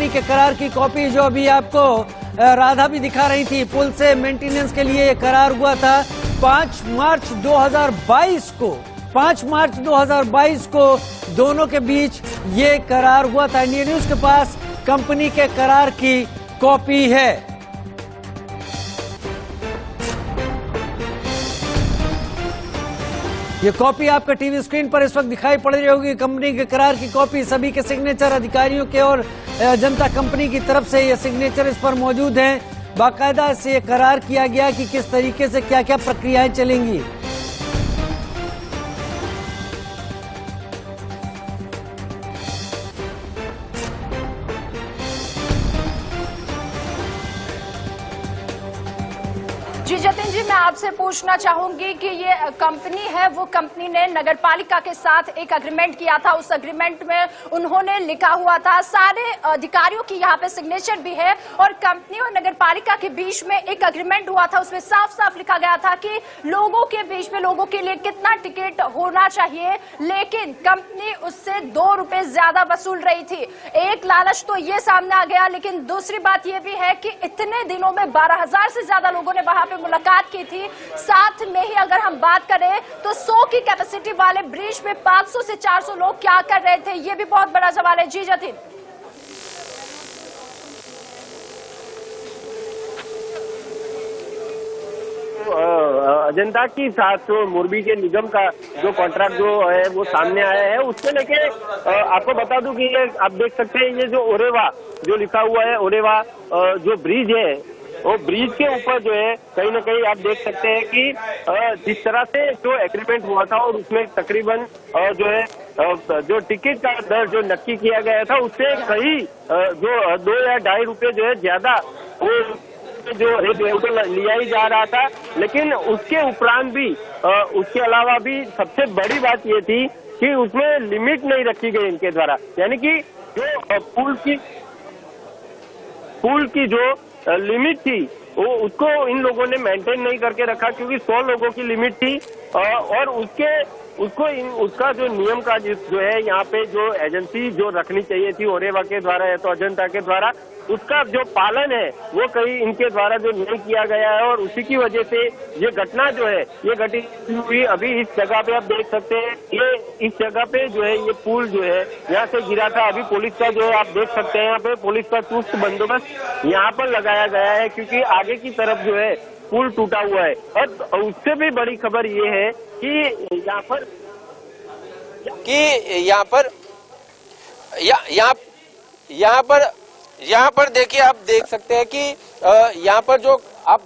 के करार की कॉपी जो अभी आपको राधा भी दिखा रही थी। पुल से मेंटेनेंस के लिए ये करार हुआ था 5 मार्च 2022 को दोनों के बीच ये करार हुआ था। इंडिया न्यूज के पास कंपनी के करार की कॉपी है। ये कॉपी आपका टीवी स्क्रीन पर इस वक्त दिखाई पड़ रही होगी। कंपनी के करार की कॉपी, सभी के सिग्नेचर अधिकारियों के और जनता कंपनी की तरफ से ये सिग्नेचर इस पर मौजूद हैं। बाकायदा से ये करार किया गया कि किस तरीके से क्या क्या प्रक्रियाएं चलेंगी। जी जतिन जी, मैं आपसे पूछना चाहूंगी कि ये कंपनी है, वो कंपनी ने नगरपालिका के साथ एक एग्रीमेंट किया था। उस एग्रीमेंट में उन्होंने लिखा हुआ था, सारे अधिकारियों की यहाँ पे सिग्नेचर भी है, और कंपनी और नगरपालिका के बीच में एक एग्रीमेंट हुआ था। उसमें साफ साफ लिखा गया था कि लोगों के बीच में लोगों के लिए कितना टिकट होना चाहिए, लेकिन कंपनी उससे 2 रुपए ज्यादा वसूल रही थी। एक लालच तो ये सामने आ गया, लेकिन दूसरी बात ये भी है कि इतने दिनों में 12,000 से ज्यादा लोगों ने वहां पे मुलाकात की थी। साथ में ही अगर हम बात करें तो 100 की कैपेसिटी वाले ब्रिज में 500 से 400 लोग क्या कर रहे थे, ये भी बहुत बड़ा सवाल है। जी जतिन। अजंता की साथ तो मुरबी के निगम का जो कॉन्ट्रैक्ट जो है वो सामने आया है, उससे लेके आपको बता दूं कि ये आप देख सकते हैं, ये जो ओरेवा जो लिखा हुआ है, ओरेवा जो ब्रिज है, वो ब्रिज के ऊपर जो है कहीं ना कहीं आप देख सकते हैं कि जिस तरह से जो एग्रीमेंट हुआ था और उसमें तकरीबन जो है जो टिकट का दर जो नक्की किया गया था, उससे कहीं जो 2 या 2.5 रुपए जो है ज्यादा वो जो रेट लिया ही जा रहा था। लेकिन उसके उपरांत भी उसके अलावा भी सबसे बड़ी बात ये थी कि उसमें लिमिट नहीं रखी गई इनके द्वारा, यानी कि जो पुल की जो लिमिट थी वो उसको इन लोगों ने मेंटेन नहीं करके रखा, क्योंकि 100 लोगों की लिमिट थी और उसका जो नियम का जो है यहाँ पे जो एजेंसी जो रखनी चाहिए थी ओरेवा के द्वारा या तो अजंता के द्वारा, उसका जो पालन है वो कहीं इनके द्वारा जो नहीं किया गया है, और उसी की वजह से ये घटना जो है ये घटी हुई। अभी इस जगह पे आप देख सकते हैं, ये इस जगह पे जो है ये पुल जो है यहाँ से गिरा था। अभी पुलिस का जो है आप देख सकते हैं, यहाँ पे पुलिस का चुस्त बंदोबस्त यहाँ पर लगाया गया है, क्योंकि आगे की तरफ जो है पुल टूटा हुआ है। और उससे भी बड़ी खबर ये है कि यहाँ पर देखिए, आप देख सकते हैं कि यहाँ पर जो आप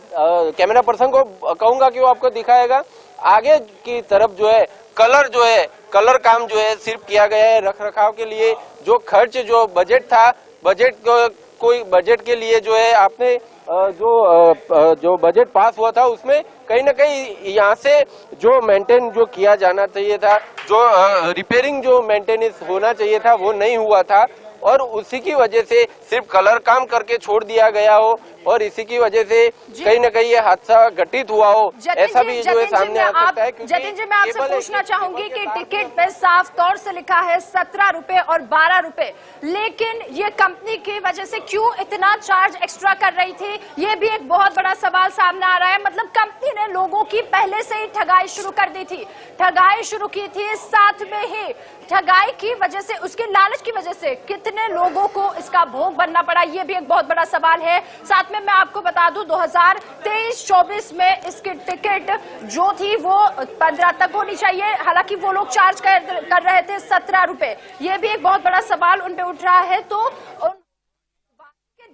कैमरा पर्सन को कहूंगा कि वो आपको दिखाएगा, आगे की तरफ जो है कलर काम जो है सिर्फ किया गया है। रख रखाव के लिए जो खर्च जो बजट था, बजट के लिए जो है आपने जो बजट पास हुआ था उसमें कहीं ना कहीं यहाँ से जो मेंटेन जो किया जाना चाहिए था, जो रिपेयरिंग जो मेंटेनेंस होना चाहिए था वो नहीं हुआ था, और उसी की वजह से सिर्फ कलर काम करके छोड़ दिया गया हो, और इसी की वजह से कहीं ना कहीं ये हादसा घटित हुआ हो, ऐसा भी जो है सामने आ सकता है। जतिन जी, मैं आपसे पूछना चाहूंगी कि टिकट पे साफ तौर से लिखा है 17 रुपए और 12 रुपए, लेकिन ये कंपनी की वजह से क्यों इतना चार्ज एक्स्ट्रा कर रही थी, ये भी एक बहुत बड़ा सवाल सामने आ रहा है। मतलब कंपनी ने लोगों की पहले से ही ठगाई शुरू कर दी थी, ठगाई शुरू की थी, साथ में ही ठगाई की वजह से, उसके लालच की वजह से कितने लोगों को इसका भोग बनना पड़ा, ये भी एक बहुत बड़ा सवाल है। साथ में मैं आपको बता दूं 2023-24 में इसकी टिकट जो थी वो 15 तक होनी चाहिए, हालांकि वो लोग चार्ज कर रहे थे 17 रुपए। ये भी एक बहुत बड़ा सवाल उन पे उठ रहा है। तो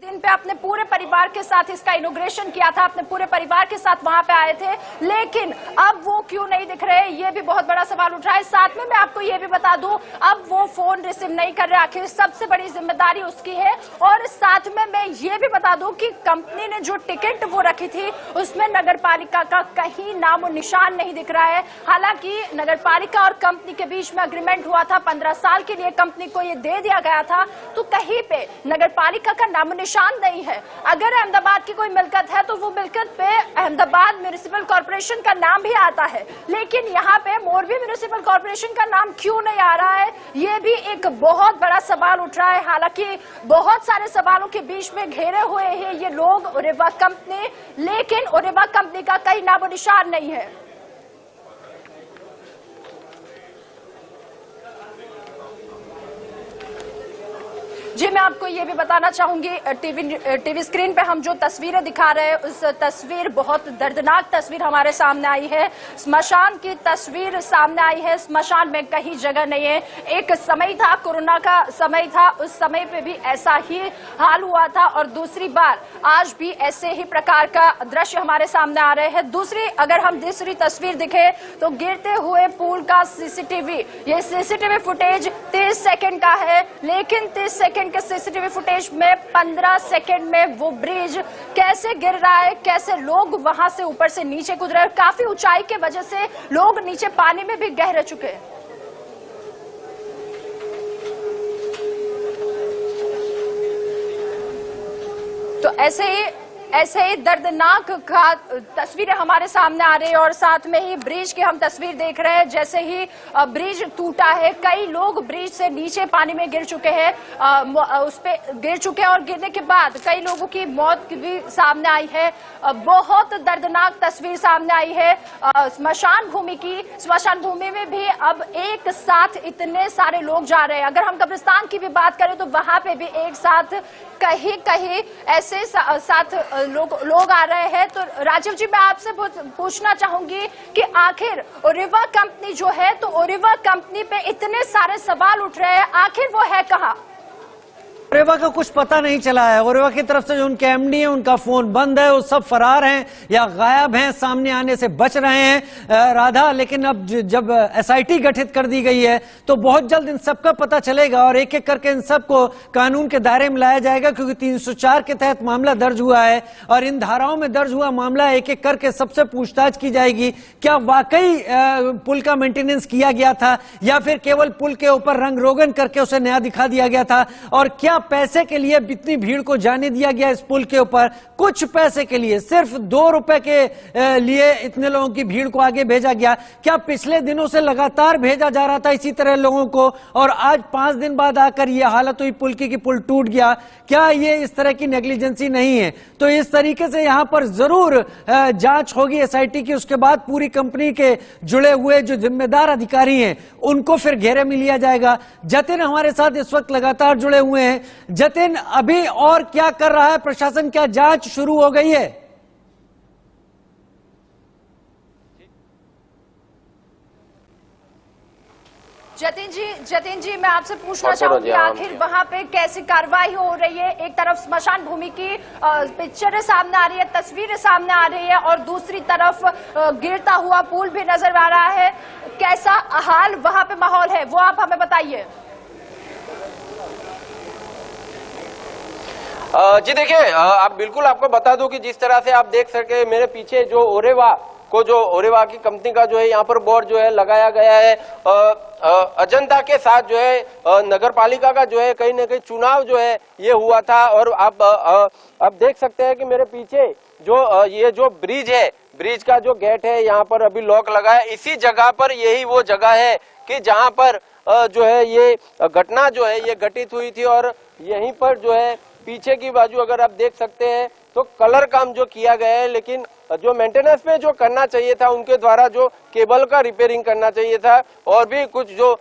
दिन पे अपने पूरे परिवार के साथ इसका इनॉग्रेशन किया था, अपने पूरे परिवार के साथ वहां पे आए थे, लेकिन अब वो क्यों नहीं दिख रहे, ये भी बहुत बड़ा सवाल उठ रहा है। साथ में मैं आपको ये भी बता दूं, अब वो फोन रिसीव नहीं कर रहे, आखिर सबसे बड़ी जिम्मेदारी उसकी है। और साथ में मैं ये भी बता दूं कि कंपनी ने जो टिकट वो रखी थी उसमें नगरपालिका का कहीं नामो निशान नहीं दिख रहा है। हालांकि नगरपालिका और कंपनी के बीच में एग्रीमेंट हुआ था, 15 साल के लिए कंपनी को ये दे दिया गया था, तो कहीं पे नगरपालिका का नामो निशान नहीं है। अगर अहमदाबाद की कोई मिल्कत है तो वो मिल्कत पे अहमदाबाद म्युनिसिपल कॉर्पोरेशन का नाम भी आता है, लेकिन यहाँ पे मोरबी म्युनिसिपल कॉर्पोरेशन का नाम क्यों नहीं आ रहा है, ये भी एक बहुत बड़ा सवाल उठ रहा है। हालांकि बहुत सारे सवालों के बीच में घेरे हुए हैं ये लोग ओरेवा कंपनी, लेकिन ओरेवा कंपनी का कहीं नामो निशान नहीं है। जी मैं आपको ये भी बताना चाहूंगी, टीवी स्क्रीन पे हम जो तस्वीरें दिखा रहे हैं उस तस्वीर बहुत दर्दनाक तस्वीर हमारे सामने आई है। स्मशान की तस्वीर सामने आई है। स्मशान में कहीं जगह नहीं है। एक समय था, कोरोना का समय था, उस समय पे भी ऐसा ही हाल हुआ था और दूसरी बार आज भी ऐसे ही प्रकार का दृश्य हमारे सामने आ रहे हैं। अगर हम दूसरी तस्वीर दिखे तो गिरते हुए पुल का ये सीसीटीवी फुटेज 30 सेकेंड का है, लेकिन 30 सेकेंड के सीसीटीवी फुटेज में 15 सेकंड में वो ब्रिज कैसे गिर रहा है, कैसे लोग वहां से ऊपर से नीचे कूद रहे हैं। काफी ऊंचाई के वजह से लोग नीचे पानी में भी गहरे चुके हैं। तो ऐसे ही दर्दनाक तस्वीरें हमारे सामने आ रही है और साथ में ही ब्रिज की हम तस्वीर देख रहे हैं। जैसे ही ब्रिज टूटा है, कई लोग ब्रिज से नीचे पानी में गिर चुके हैं, उस पे गिर चुके हैं और गिरने के बाद कई लोगों की मौत भी सामने आई है। बहुत दर्दनाक तस्वीर सामने आई है स्मशान भूमि की। स्मशान भूमि में भी अब एक साथ इतने सारे लोग जा रहे हैं। अगर हम कब्रिस्तान की भी बात करें तो वहां पे भी एक साथ कहीं कहीं ऐसे साथ लोग आ रहे हैं। तो राजीव जी मैं आपसे पूछना चाहूंगी कि आखिर ओरेवा कंपनी जो है, तो ओरेवा कंपनी पे इतने सारे सवाल उठ रहे हैं, आखिर वो है कहाँ? ओरेवा का कुछ पता नहीं चला है। ओरेवा की तरफ से जो उनके एमडी हैं उनका फोन बंद है, वो सब फरार हैं या गायब हैं, सामने आने से बच रहे हैं राधा। लेकिन अब जब एसआईटी गठित कर दी गई है तो बहुत जल्द इन सबका पता चलेगा और एक एक करके इन सबको कानून के दायरे में लाया जाएगा, क्योंकि 304 के तहत मामला दर्ज हुआ है और इन धाराओं में दर्ज हुआ मामला एक एक करके सबसे पूछताछ की जाएगी। क्या वाकई पुल का मेंटेनेंस किया गया था या फिर केवल पुल के ऊपर रंग रोगन करके उसे नया दिखा दिया गया था, और क्या पैसे के लिए इतनी भीड़ को जाने दिया गया इस पुल के ऊपर, कुछ पैसे के लिए, सिर्फ 2 रुपए के लिए इतने लोगों की भीड़ को आगे भेजा गया। क्या पिछले दिनों से लगातार भेजा जा रहा था इसी तरह लोगों को और आज 5 दिन बाद आकर यह हालत हुई पुल की कि पुल टूट गया? क्या ये इस तरह की नेग्लिजेंसी नहीं है? तो इस तरीके से यहां पर जरूर जांच होगी एसआईटी की। उसके बाद पूरी कंपनी के जुड़े हुए जो जिम्मेदार अधिकारी हैं उनको फिर घेरे में लिया जाएगा। जतिन हमारे साथ इस वक्त लगातार जुड़े हुए हैं। जतिन, अभी और क्या कर रहा है प्रशासन? क्या जांच शुरू हो गई है? जतिन जी मैं आपसे पूछना चाहूंगी आखिर वहां पे कैसी कार्रवाई हो रही है? एक तरफ स्मशान भूमि की पिक्चरें सामने आ रही है, तस्वीरें सामने आ रही है और दूसरी तरफ गिरता हुआ पुल भी नजर आ रहा है। कैसा हाल वहां पे माहौल है वो आप हमें बताइए। जी देखिए, आप बिल्कुल आपको बता दूं कि जिस तरह से आप देख सके मेरे पीछे जो ओरेवा की कंपनी का जो है यहाँ पर बोर्ड जो है लगाया गया है। अजंता के साथ जो है नगर पालिका का जो है कहीं ना कहीं चुनाव जो है ये हुआ था और आप देख सकते हैं कि मेरे पीछे जो ये जो ब्रिज है, ब्रिज का जो गेट है यहाँ पर अभी लॉक लगा है। इसी जगह पर यही वो जगह है कि जहाँ पर जो है ये घटना जो है ये घटित हुई थी और यहीं पर जो है पीछे की बाजू अगर आप देख सकते हैं तो कलर काम जो किया गया है, लेकिन जो मेंटेनेंस में जो करना चाहिए था उनके द्वारा जो केबल का रिपेयरिंग करना चाहिए था और भी कुछ जो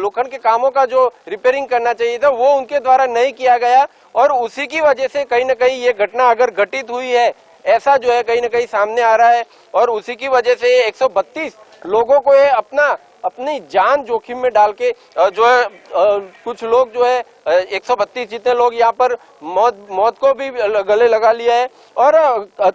लोखंड के कामों का जो रिपेयरिंग करना चाहिए था वो उनके द्वारा नहीं किया गया और उसी की वजह से कहीं ना कहीं ये घटना अगर घटित हुई है ऐसा जो है कहीं ना कहीं सामने आ रहा है और उसी की वजह से 132 लोगों को ये अपनी जान जोखिम में डाल के जो है कुछ लोग जो है 132 जितने लोग यहाँ पर मौत को भी गले लगा लिया है और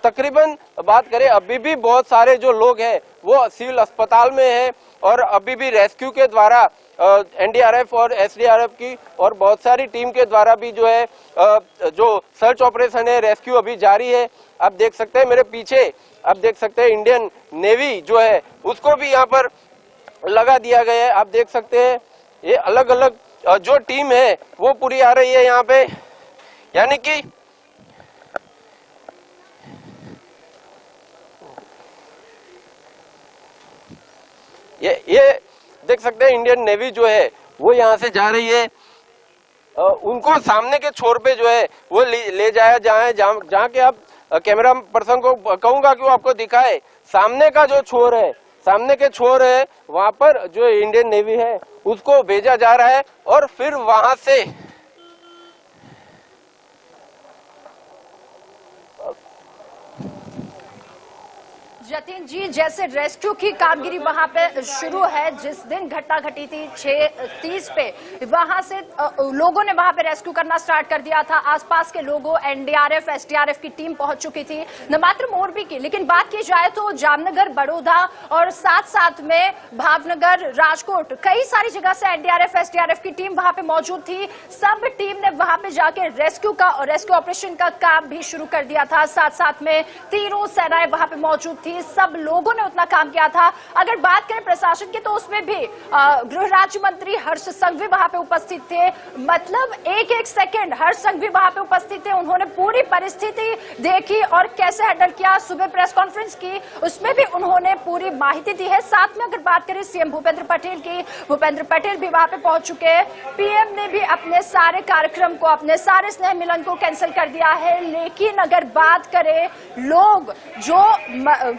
तकरीबन बात करें अभी भी बहुत सारे जो लोग हैं वो सिविल अस्पताल में हैं और अभी भी रेस्क्यू के द्वारा एनडीआरएफ और एसडीआरएफ की और बहुत सारी टीम के द्वारा भी जो है जो सर्च ऑपरेशन है, रेस्क्यू अभी जारी है। आप देख सकते हैं मेरे पीछे, आप देख सकते हैं इंडियन नेवी जो है उसको भी यहाँ पर लगा दिया गया है। आप देख सकते हैं ये अलग अलग जो टीम है वो पूरी आ रही है यहाँ पे। यानी कि ये देख सकते हैं इंडियन नेवी जो है वो यहाँ से जा रही है, उनको सामने के छोर पे जो है वो ले जाया जाए, जहाँ के आप कैमरा पर्सन को कहूंगा कि वो आपको दिखाए। सामने का जो छोर है, सामने के छोर है, वहां पर जो इंडियन नेवी है उसको भेजा जा रहा है और फिर वहां से जतिन जी, जैसे रेस्क्यू की कामगिरी वहां पे शुरू है, जिस दिन घटना घटी थी 6:30 पे, वहां से लोगों ने वहां पे रेस्क्यू करना स्टार्ट कर दिया था। आसपास के लोगों, एनडीआरएफ, एसडीआरएफ की टीम पहुंच चुकी थी, न मात्र मोरबी की, लेकिन बात की जाए तो जामनगर, बड़ौदा और साथ साथ में भावनगर, राजकोट, कई सारी जगह से एनडीआरएफ, एसडीआरएफ की टीम वहां पे मौजूद थी। सब टीम ने वहां पे जाके रेस्क्यू ऑपरेशन का काम भी शुरू कर दिया था। साथ साथ में तीनों सेनाएं वहां पे मौजूद थी, सब लोगों ने उतना काम किया था। अगर बात करें प्रशासन की तो उसमें भी गृह राज्य मंत्री हर्ष संघवी वहां पे उपस्थित थे। मतलब एक एक सेकंड हर्ष संघवी वहां पे उपस्थित थे, उन्होंने पूरी परिस्थिति देखी और कैसे हैंडल किया। सुबह प्रेस कॉन्फ्रेंस की, उसमें भी उन्होंने पूरी माहिती दी है। साथ में अगर बात करें सीएम भूपेंद्र पटेल की, भूपेंद्र पटेल भी वहां पे पहुंच चुके हैं। पीएम ने भी अपने सारे कार्यक्रम को, अपने सारे स्नेह मिलन को कैंसिल कर दिया है। लेकिन अगर बात करें लोग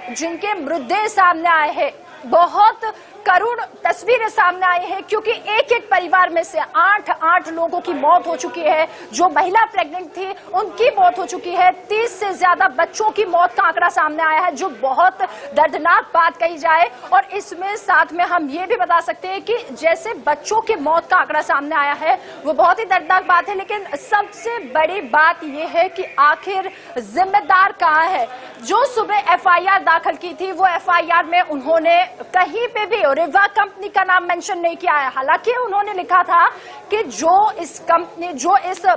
जिनके मृतदेह सामने आए हैं, बहुत करुण तस्वीरें सामने आई हैं, क्योंकि एक एक परिवार में से 8 लोगों की मौत हो चुकी है। जो महिला प्रेग्नेंट थी उनकी मौत हो चुकी है। 30 से ज्यादा बच्चों की मौत का आंकड़ा सामने आया है, जो बहुत दर्दनाक बात कही जाए। और इसमें साथ में हम ये भी बता सकते हैं कि जैसे बच्चों की मौत का आंकड़ा सामने आया है वो बहुत ही दर्दनाक बात है, लेकिन सबसे बड़ी बात यह है कि आखिर जिम्मेदार कहाँ है। जो सुबह एफआईआर दाखिल की थी, वो एफआईआर में उन्होंने कहीं पे भी रेवा कंपनी का नाम मेंशन नहीं किया है। हालांकि उन्होंने लिखा था कि जो इस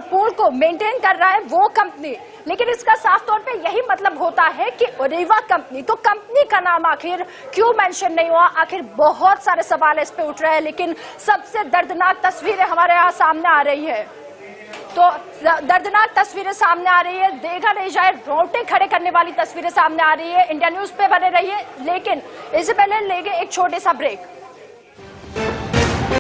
पुल को मेंटेन कर रहा है वो कंपनी, लेकिन इसका साफ तौर पे यही मतलब होता है कि रेवा कंपनी, तो कंपनी का नाम आखिर क्यों मेंशन नहीं हुआ? आखिर बहुत सारे सवाल इस पे उठ रहे हैं, लेकिन सबसे दर्दनाक तस्वीरें हमारे यहाँ सामने आ रही है। तो दर्दनाक तस्वीरें सामने आ रही है, देखा नहीं जाए रोंगटे खड़े करने वाली तस्वीरें सामने आ रही है। इंडिया न्यूज पे बने रहिए, लेकिन इससे पहले लेंगे एक छोटे सा ब्रेक।